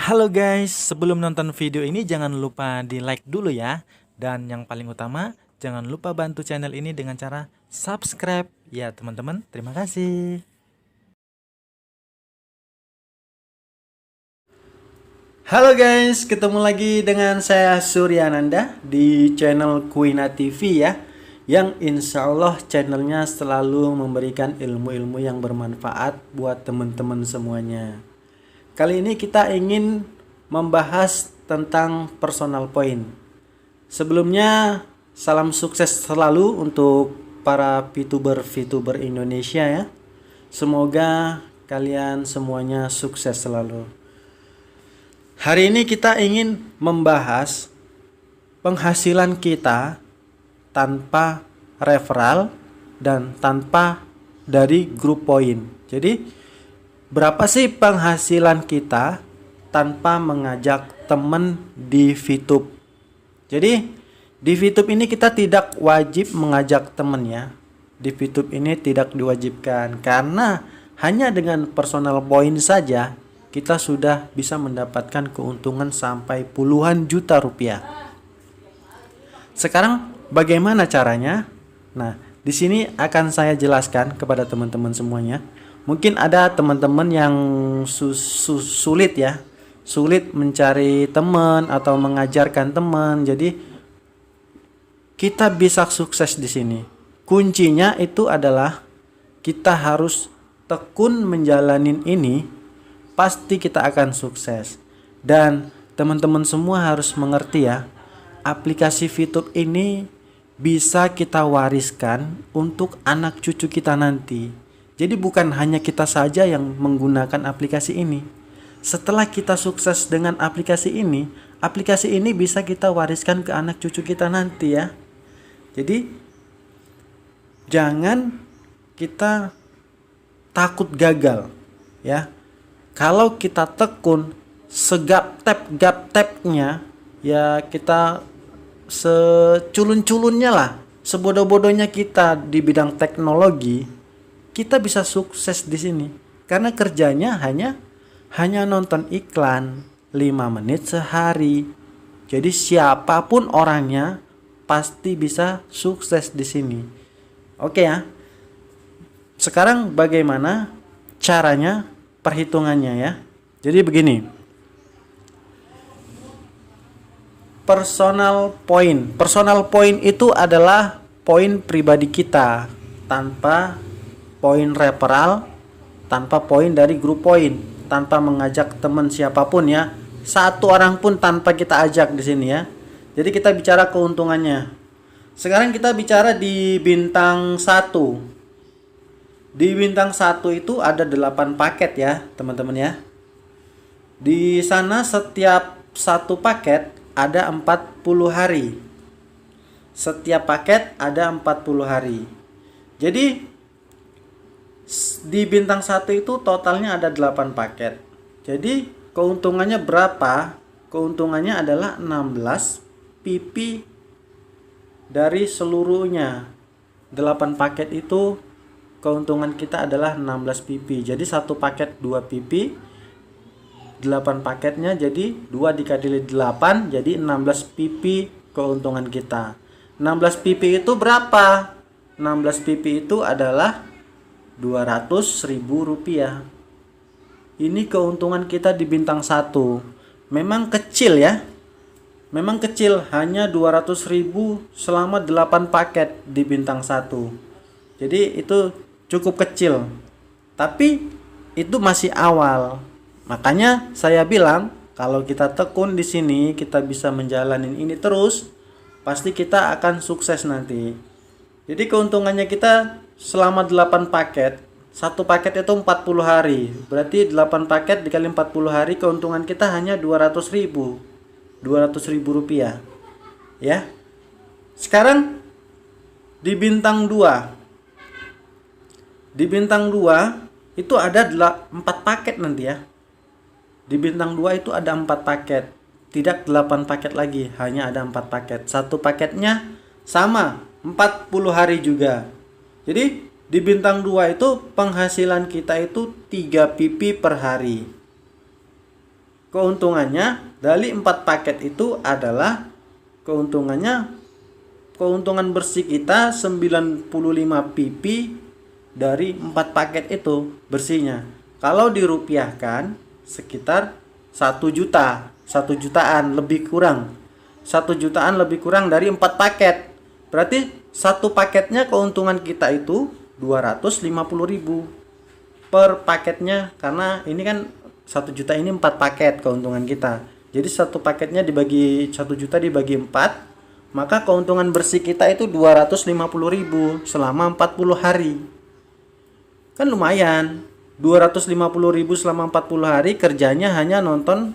Halo guys, sebelum nonton video ini jangan lupa di like dulu ya. Dan yang paling utama, jangan lupa bantu channel ini dengan cara subscribe. Ya teman-teman, terima kasih. Halo guys, ketemu lagi dengan saya Suryananda di channel Kuina TV ya. Yang insya Allah channelnya selalu memberikan ilmu-ilmu yang bermanfaat buat teman-teman semuanya. Kali ini kita ingin membahas tentang personal point. Sebelumnya, salam sukses selalu untuk para VTuber Indonesia ya. Semoga kalian semuanya sukses selalu. Hari ini kita ingin membahas penghasilan kita tanpa referral dan tanpa dari grup point. Jadi berapa sih penghasilan kita tanpa mengajak teman di VTube? Jadi di VTube ini kita tidak wajib mengajak teman ya. Di VTube ini tidak diwajibkan karena hanya dengan personal point saja kita sudah bisa mendapatkan keuntungan sampai puluhan juta rupiah. Sekarang bagaimana caranya? Nah, di sini akan saya jelaskan kepada teman-teman semuanya. Mungkin ada teman-teman yang sulit ya, sulit mencari teman atau mengajarkan teman. Jadi kita bisa sukses di sini. Kuncinya itu adalah kita harus tekun menjalanin ini, pasti kita akan sukses. Dan teman-teman semua harus mengerti ya, aplikasi VTube ini bisa kita wariskan untuk anak cucu kita nanti. Jadi bukan hanya kita saja yang menggunakan aplikasi ini. Setelah kita sukses dengan aplikasi ini bisa kita wariskan ke anak cucu kita nanti ya. Jadi jangan kita takut gagal ya. Kalau kita tekun segap-tep-gap-tepnya ya, kita seculun-culunnya lah, sebodoh-bodohnya kita di bidang teknologi, kita bisa sukses di sini karena kerjanya hanya nonton iklan 5 menit sehari. Jadi siapapun orangnya pasti bisa sukses di sini. Oke ya. Sekarang bagaimana caranya, perhitungannya ya. Jadi begini. Personal point itu adalah poin pribadi kita tanpa poin referral, tanpa poin dari grup point, tanpa mengajak teman siapapun ya. Satu orang pun tanpa kita ajak di sini ya. Jadi kita bicara keuntungannya. Sekarang kita bicara di bintang 1. Di bintang 1 itu ada 8 paket ya, teman-teman ya. Di sana setiap satu paket ada 40 hari. Setiap paket ada 40 hari. Jadi di bintang 1 itu totalnya ada 8 paket. Jadi keuntungannya berapa? Keuntungannya adalah 16 PP dari seluruhnya. 8 paket itu keuntungan kita adalah 16 PP. Jadi satu paket 2 PP. 8 paketnya jadi 2 dikali 8 jadi 16 PP keuntungan kita. 16 PP itu berapa? 16 PP itu adalah 200.000 rupiah. Ini keuntungan kita di bintang 1. Memang kecil ya. Memang kecil, hanya 200.000 selama 8 paket di bintang 1. Jadi itu cukup kecil. Tapi itu masih awal. Makanya saya bilang kalau kita tekun di sini, kita bisa menjalanin ini terus, pasti kita akan sukses nanti. Jadi keuntungannya kita selama 8 paket, satu paket itu 40 hari. Berarti 8 paket dikali 40 hari, keuntungan kita hanya 200.000. 200.000 rupiah. Ya. Sekarang di bintang 2. Di bintang 2 itu ada 4 paket nanti ya. Di bintang 2 itu ada 4 paket. Tidak 8 paket lagi, hanya ada 4 paket. Satu paketnya sama, 40 hari juga. Jadi di bintang 2 itu penghasilan kita itu 3 PP per hari. keuntungannya dari 4 paket itu adalah keuntungan bersih kita 95 pp dari 4 paket itu bersihnya. Kalau dirupiahkan sekitar 1 juta, 1 jutaan lebih kurang. 1 jutaan lebih kurang dari 4 paket. Berarti satu paketnya keuntungan kita itu 250.000 per paketnya, karena ini kan 1 juta ini 4 paket keuntungan kita. Jadi satu paketnya dibagi 1 juta dibagi 4, maka keuntungan bersih kita itu 250.000 selama 40 hari. Kan lumayan. 250.000 selama 40 hari, kerjanya hanya nonton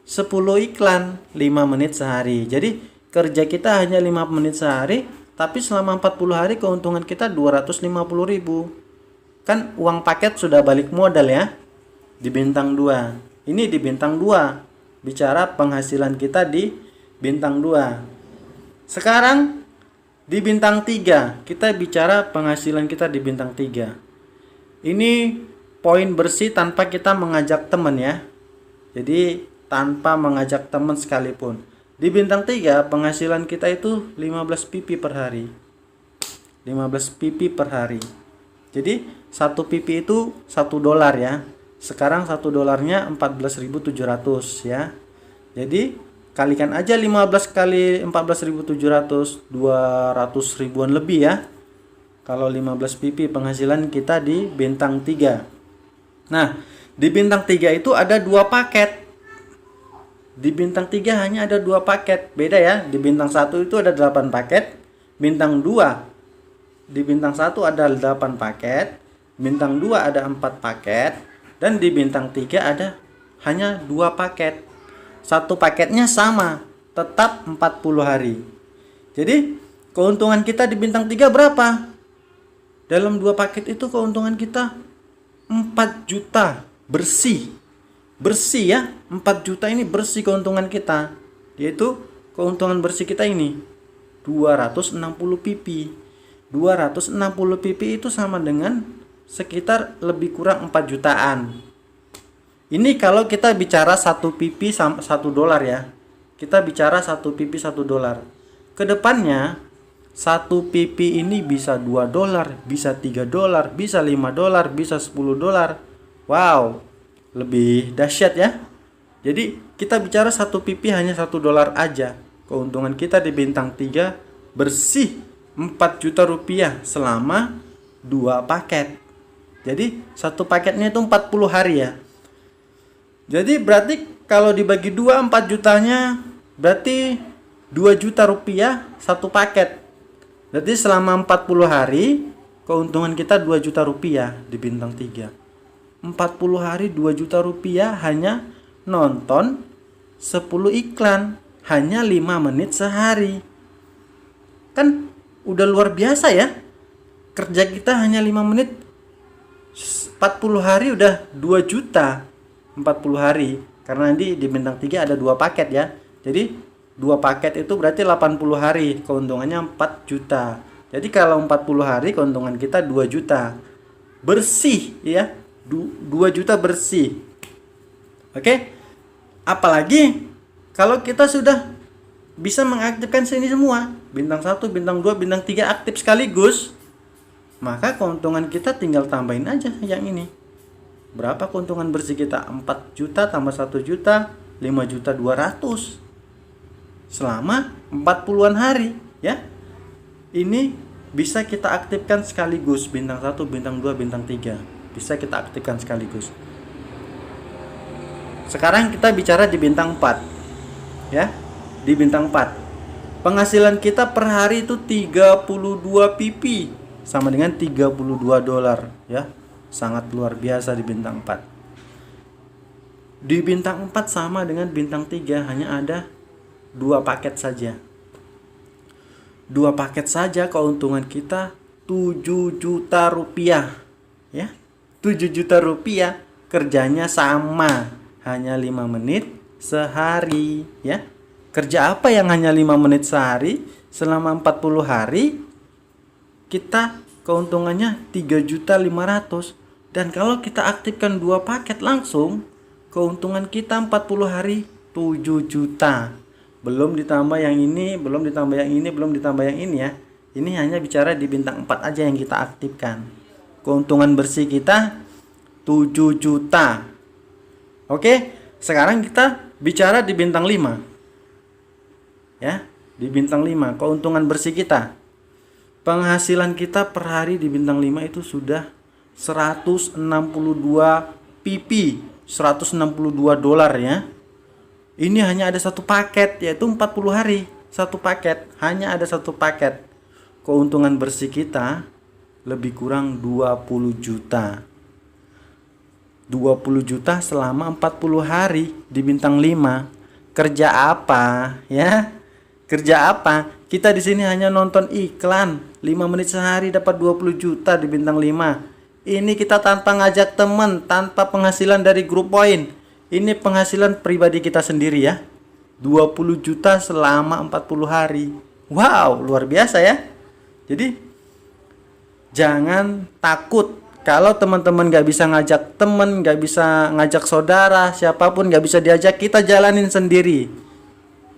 10 iklan 5 menit sehari. Jadi kerja kita hanya 5 menit sehari, tapi selama 40 hari keuntungan kita 250.000. Kan uang paket sudah balik modal ya. Di bintang 2. Ini di bintang 2. Bicara penghasilan kita di bintang 2. Sekarang di bintang 3. Kita bicara penghasilan kita di bintang 3. Ini poin bersih tanpa kita mengajak teman ya. Jadi tanpa mengajak teman sekalipun. Di bintang 3 penghasilan kita itu 15 pp per hari. 15 pp per hari. Jadi 1 pp itu $1 ya. Sekarang 1 dolarnya 14.700 ya. Jadi kalikan aja 15 kali 14.700, 200 ribuan lebih ya. Kalau 15 pp penghasilan kita di bintang 3. Nah, di bintang 3 itu ada 2 paket. Di bintang 3 hanya ada 2 paket. Beda ya. Di bintang 1 itu ada 8 paket. Bintang 2 di bintang 1 ada 8 paket. Bintang 2 ada 4 paket. Dan di bintang 3 ada hanya 2 paket. Satu paketnya sama, tetap 40 hari. Jadi keuntungan kita di bintang 3 berapa? Dalam 2 paket itu keuntungan kita 4 juta bersih. Bersih ya, 4 juta ini bersih keuntungan kita. Yaitu keuntungan bersih kita ini 260 pp. 260 pp itu sama dengan sekitar lebih kurang 4 jutaan. Ini kalau kita bicara 1 pp $1 ya. Kita bicara 1 pp $1. Kedepannya 1 pp ini bisa $2, bisa $3, bisa $5, bisa $10. Wow, lebih dahsyat ya. Jadi kita bicara 1 pp hanya $1 aja. Keuntungan kita di bintang 3 bersih 4 juta rupiah selama 2 paket. Jadi satu paketnya itu 40 hari ya. Jadi berarti kalau dibagi 2 4 jutanya berarti 2 juta rupiah satu paket. Berarti selama 40 hari keuntungan kita 2 juta rupiah di bintang 3. 40 hari 2 juta rupiah hanya nonton 10 iklan, hanya 5 menit sehari. Kan udah luar biasa ya. Kerja kita hanya 5 menit, 40 hari udah 2 juta. 40 hari. Karena nanti di bintang 3 ada 2 paket ya. Jadi 2 paket itu berarti 80 hari, keuntungannya 4 juta. Jadi kalau 40 hari keuntungan kita 2 juta. Bersih ya. 2 juta bersih. Oke? Apalagi kalau kita sudah bisa mengaktifkan sini semua. Bintang 1, bintang 2, bintang 3 aktif sekaligus. Maka keuntungan kita tinggal tambahin aja yang ini. Berapa keuntungan bersih kita? 4 juta tambah 1 juta, 5.200.000 selama 40-an hari ya. Ini bisa kita aktifkan sekaligus, bintang 1, bintang 2, bintang 3. Bisa kita aktifkan sekaligus. Sekarang kita bicara di bintang 4. Ya. Di bintang 4. Penghasilan kita per hari itu 32 pp sama dengan $32 ya. Sangat luar biasa di bintang 4. Di bintang 4 sama dengan bintang 3, hanya ada 2 paket saja. 2 paket saja keuntungan kita 7 juta rupiah ya. 7 juta rupiah, kerjanya sama, hanya 5 menit sehari ya. Kerja apa yang hanya 5 menit sehari selama 40 hari? Kita keuntungannya 3.500.000. Dan kalau kita aktifkan 2 paket langsung, Keuntungan kita 40 hari 7 juta. Belum ditambah yang ini, belum ditambah yang ini, belum ditambah yang ini ya. Ini hanya bicara di bintang 4 aja yang kita aktifkan. Keuntungan bersih kita 7 juta. Oke, sekarang kita bicara di bintang 5. Ya, di bintang 5 keuntungan bersih kita. Penghasilan kita per hari di bintang 5 itu sudah 162 pp, 162 dolar ya. Ini hanya ada satu paket, yaitu 40 hari. Satu paket, hanya ada satu paket. Keuntungan bersih kita lebih kurang 20 juta. 20 juta selama 40 hari di bintang 5. Kerja apa ya? Kerja apa? Kita di sini hanya nonton iklan 5 menit sehari dapat 20 juta di bintang 5. Ini kita tanpa ngajak teman, tanpa penghasilan dari grup poin. Ini penghasilan pribadi kita sendiri ya. 20 juta selama 40 hari. Wow, luar biasa ya. Jadi jangan takut kalau teman-teman gak bisa ngajak teman, gak bisa ngajak saudara, siapapun gak bisa diajak, kita jalanin sendiri.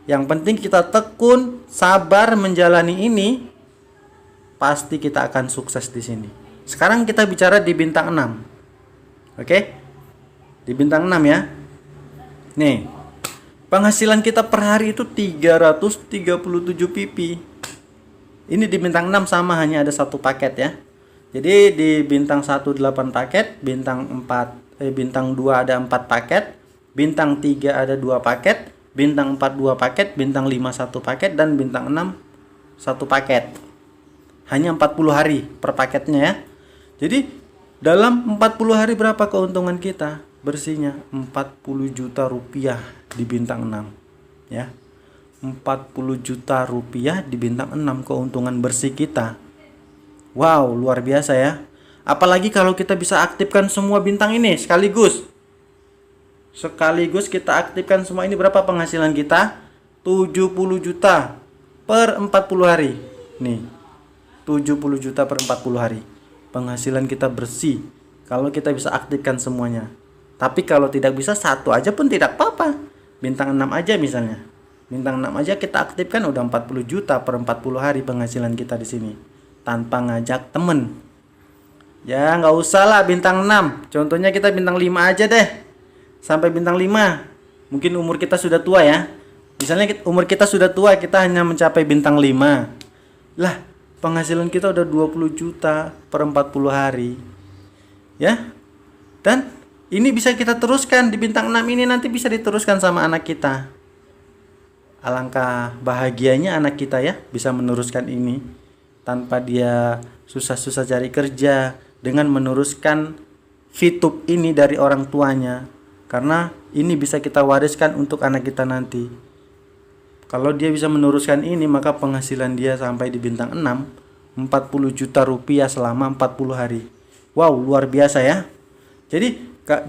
Yang penting kita tekun, sabar menjalani ini, pasti kita akan sukses di sini. Sekarang kita bicara di bintang 6. Oke? Di bintang 6 ya. Nih. Penghasilan kita per hari itu 337 pp. Ini di bintang 6 sama, hanya ada satu paket ya. Jadi di bintang 1 8 paket, bintang 2 ada 4 paket, bintang 3 ada 2 paket, bintang 4 2 paket, bintang 5 1 paket, dan bintang 6 1 paket. Hanya 40 hari per paketnya ya. Jadi dalam 40 hari berapa keuntungan kita? Bersihnya 40 juta rupiah di bintang 6 ya. 40 juta rupiah di bintang 6 keuntungan bersih kita. Wow, luar biasa ya. Apalagi kalau kita bisa aktifkan semua bintang ini sekaligus. Sekaligus kita aktifkan semua ini, berapa penghasilan kita? 70 juta per 40 hari. Nih, 70 juta per 40 hari. Penghasilan kita bersih kalau kita bisa aktifkan semuanya. Tapi kalau tidak bisa, satu aja pun tidak apa-apa. Bintang 6 aja misalnya. Bintang 6 aja kita aktifkan, udah 40 juta per 40 hari penghasilan kita di sini. Tanpa ngajak temen. Ya nggak usah lah bintang 6. Contohnya kita bintang 5 aja deh. Sampai bintang 5. Mungkin umur kita sudah tua ya. Misalnya umur kita sudah tua, kita hanya mencapai bintang 5. Lah, penghasilan kita udah 20 juta per 40 hari. Ya. Dan ini bisa kita teruskan di bintang 6 ini, nanti bisa diteruskan sama anak kita. Alangkah bahagianya anak kita ya, bisa meneruskan ini tanpa dia susah-susah cari kerja, dengan meneruskan fitup ini dari orang tuanya. Karena ini bisa kita wariskan untuk anak kita nanti. Kalau dia bisa meneruskan ini, maka penghasilan dia sampai di bintang 6, 40 juta rupiah selama 40 hari. Wow, luar biasa ya. Jadi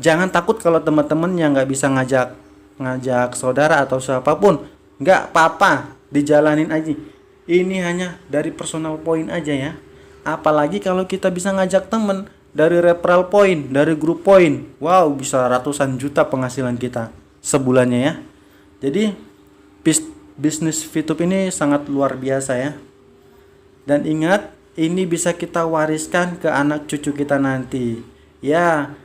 jangan takut kalau teman-teman yang nggak bisa ngajak saudara atau siapapun. Nggak apa-apa, dijalanin aja. Ini hanya dari personal point aja ya. Apalagi kalau kita bisa ngajak teman dari referral point, dari grup point. Wow, bisa ratusan juta penghasilan kita sebulannya ya. Jadi bisnis fitup ini sangat luar biasa ya. Dan ingat, ini bisa kita wariskan ke anak cucu kita nanti. Ya,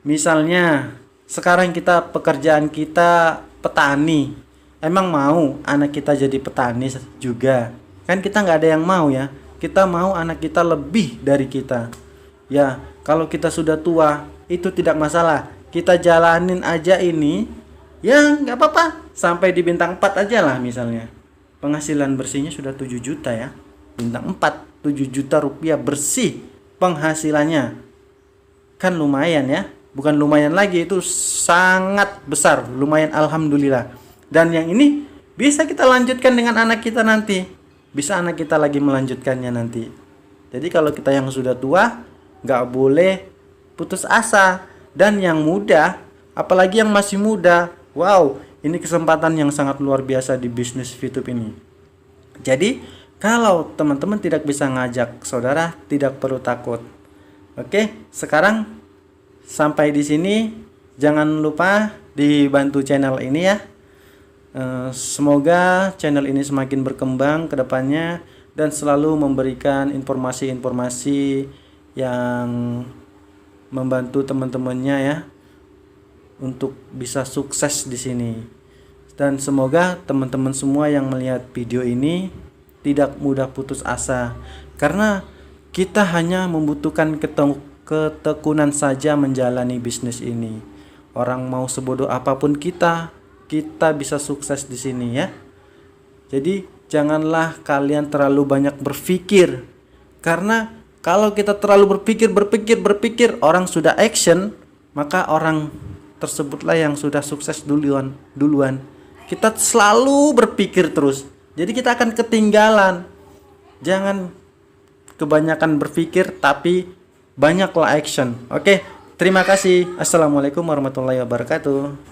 misalnya sekarang pekerjaan kita petani. Emang mau anak kita jadi petani juga? Kan kita nggak ada yang mau ya. Kita mau anak kita lebih dari kita. Ya, kalau kita sudah tua, itu tidak masalah. Kita jalanin aja ini. Ya, nggak apa-apa. Sampai di bintang 4 aja lah misalnya. Penghasilan bersihnya sudah 7 juta ya. Bintang 4, 7 juta rupiah bersih penghasilannya. Kan lumayan ya. Bukan lumayan lagi, itu sangat besar. Lumayan, alhamdulillah. Dan yang ini bisa kita lanjutkan dengan anak kita nanti. Bisa anak kita lagi melanjutkannya nanti. Jadi kalau kita yang sudah tua, nggak boleh putus asa. Dan yang muda, apalagi yang masih muda, wow, ini kesempatan yang sangat luar biasa di bisnis fitup ini. Jadi kalau teman-teman tidak bisa ngajak saudara, tidak perlu takut. Oke, sekarang sampai di sini. Jangan lupa dibantu channel ini ya. Semoga channel ini semakin berkembang ke depannya dan selalu memberikan informasi-informasi yang membantu teman-temannya ya untuk bisa sukses di sini. Dan semoga teman-teman semua yang melihat video ini tidak mudah putus asa, karena kita hanya membutuhkan ketekunan saja menjalani bisnis ini. Orang mau sebodoh apapun kita bisa sukses di sini ya. Jadi janganlah kalian terlalu banyak berpikir, karena kalau kita terlalu berpikir, orang sudah action, maka orang tersebutlah yang sudah sukses duluan. Kita selalu berpikir terus, jadi kita akan ketinggalan. Jangan kebanyakan berpikir tapi banyaklah action. Oke, terima kasih. Assalamualaikum warahmatullahi wabarakatuh.